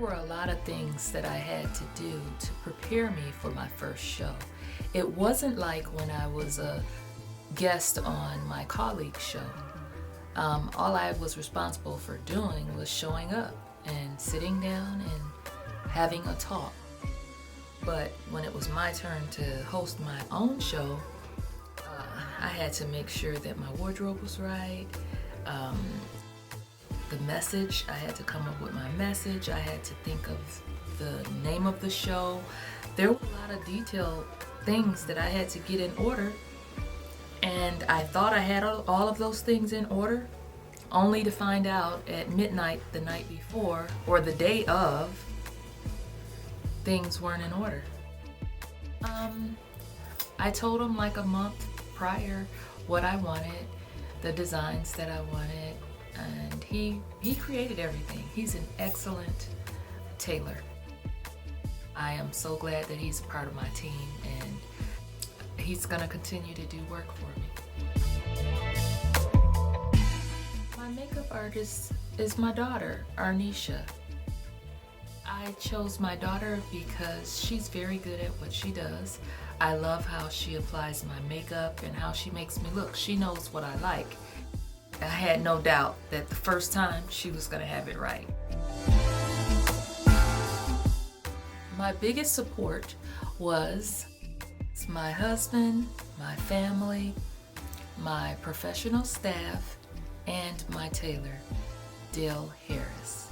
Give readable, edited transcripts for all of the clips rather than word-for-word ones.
were a lot of things that I had to do to prepare me for my first show. It wasn't like when I was a guest on my colleague's show. All I was responsible for doing was showing up and sitting down and having a talk. But when it was my turn to host my own show, I had to make sure that my wardrobe was right. The message, I had to come up with my message. I had to think of the name of the show. There were a lot of detailed things that I had to get in order. And I thought I had all of those things in order, only to find out at midnight the night before, or the day of, things weren't in order. I told him like a month prior what I wanted, the designs that I wanted, and he created everything. He's an excellent tailor. I am so glad that he's a part of my team, and he's gonna continue to do work for me. My makeup artist is my daughter, Arnisha. I chose my daughter because she's very good at what she does. I love how she applies my makeup and how she makes me look. She knows what I like. I had no doubt that the first time she was gonna have it right. My biggest support was my husband, my family, my professional staff, and my tailor, Dale Harris.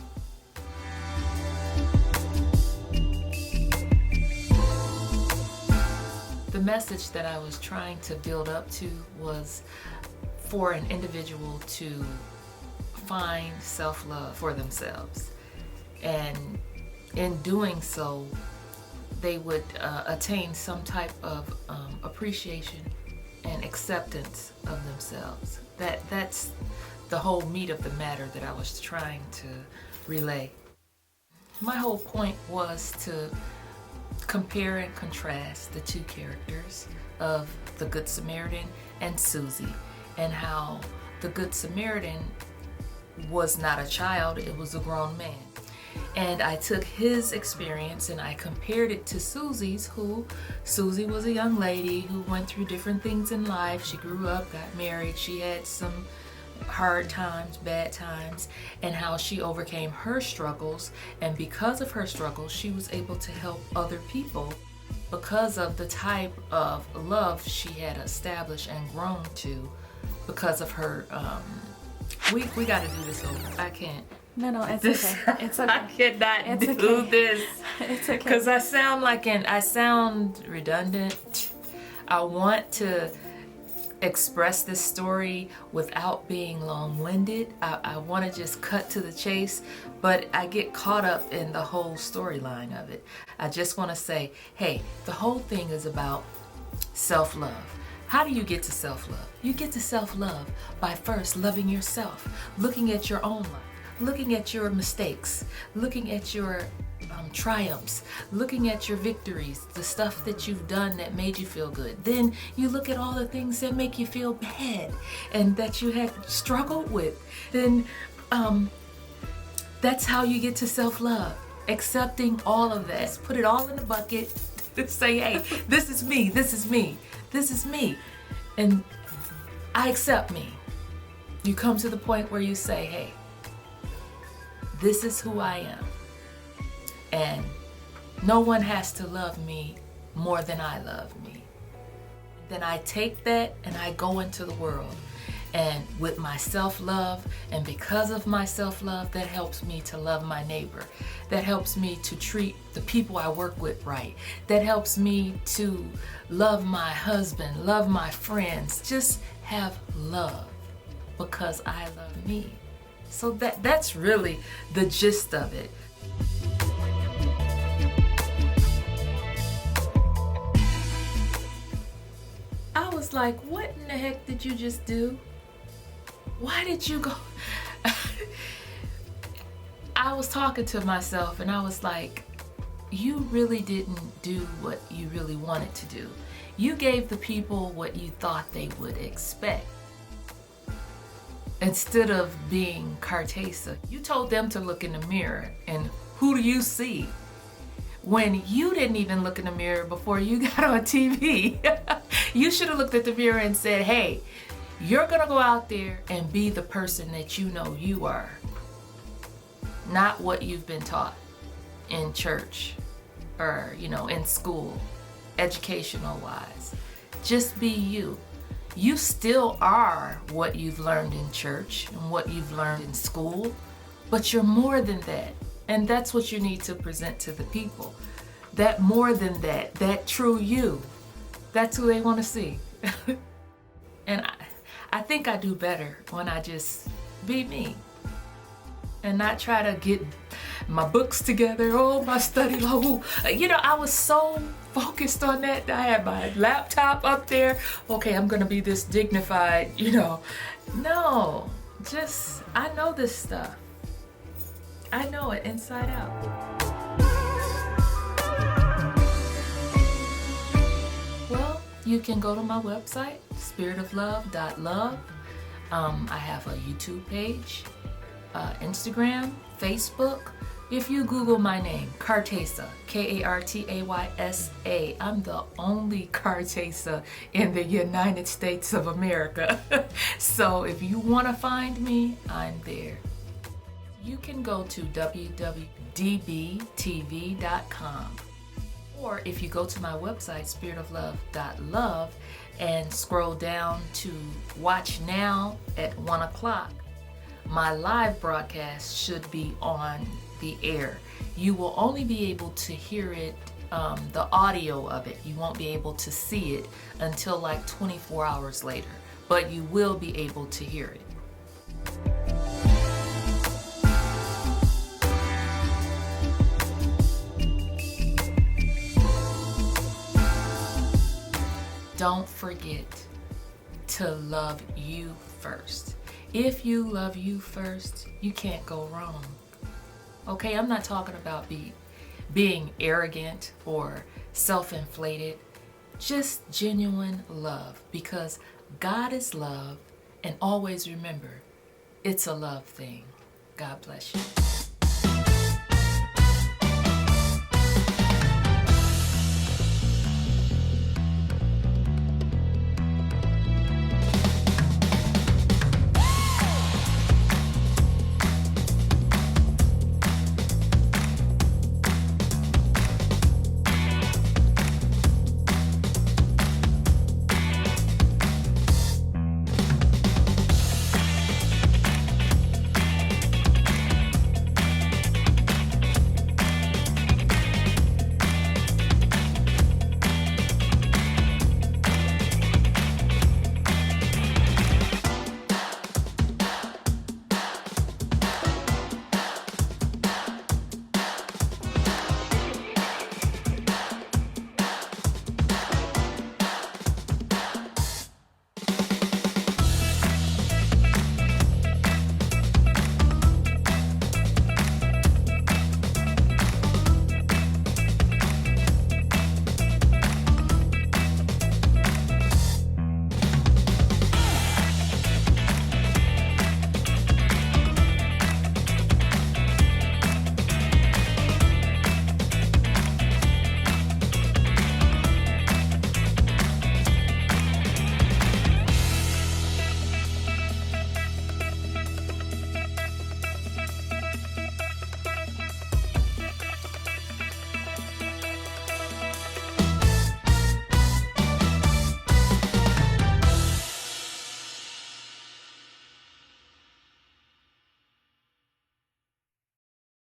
The message that I was trying to build up to was for an individual to find self-love for themselves. And in doing so, they would attain some type of appreciation and acceptance of themselves. That's the whole meat of the matter that I was trying to relay. My whole point was to compare and contrast the two characters of the Good Samaritan and Susie, and how the Good Samaritan was not a child, it was a grown man. And I took his experience and I compared it to Susie's, Susie was a young lady who went through different things in life. She grew up, got married, she had some hard times, bad times, and how she overcame her struggles. And because of her struggles, she was able to help other people because of the type of love she had established and grown to because of her. We got to do this over. I can't. No, it's okay. It's okay. I cannot do this. It's okay. Because I sound redundant. I want to express this story without being long-winded. I want to just cut to the chase, but I get caught up in the whole storyline of it. I just want to say, hey, the whole thing is about self-love. How do you get to self-love? You get to self-love by first loving yourself, looking at your own life, looking at your mistakes, looking at your triumphs, looking at your victories, the stuff that you've done that made you feel good. Then you look at all the things that make you feel bad and that you have struggled with. Then that's how you get to self-love, accepting all of that. Put it all in the bucket, say, hey, this is me, this is me, this is me, and I accept me. You come to the point where you say, hey, this is who I am. And no one has to love me more than I love me. Then I take that and I go into the world. And with my self-love, and because of my self-love, that helps me to love my neighbor. That helps me to treat the people I work with right. That helps me to love my husband, love my friends. Just have love because I love me. So that's really the gist of it. I was like, what in the heck did you just do? Why did you go? I was talking to myself and I was like, you really didn't do what you really wanted to do. You gave the people what you thought they would expect. Instead of being Kartaysa, you told them to look in the mirror and Who do you see? When you didn't even look in the mirror before you got on TV. You should have looked at the mirror and said, hey, you're gonna go out there and be the person that you know you are. Not what you've been taught in church or, in school, educational wise. Just be you. You still are what you've learned in church and what you've learned in school, but you're more than that. And that's what you need to present to the people. That more than that, that true you. That's who they want to see. And I think I do better when I just be me and not try to get my books together, my study logo. I was so focused on that. I had my laptop up there. Okay, I'm gonna be this dignified, No, just, I know this stuff. I know it inside out. Well, you can go to my website, spiritoflove.love. I have a YouTube page, Instagram, Facebook. If you Google my name, Kartaysa, Kartaysa, I'm the only Kartaysa in the United States of America. So if you want to find me, I'm there. You can go to WWDBTV.com. Or if you go to my website, spiritoflove.love, and scroll down to watch now at 1 o'clock, my live broadcast should be on the air. You will only be able to hear it, the audio of it. You won't be able to see it until like 24 hours later, but you will be able to hear it. Don't forget to love you first. If you love you first, you can't go wrong. Okay, I'm not talking about being arrogant or self-inflated. Just genuine love, because God is love, and always remember, it's a love thing. God bless you.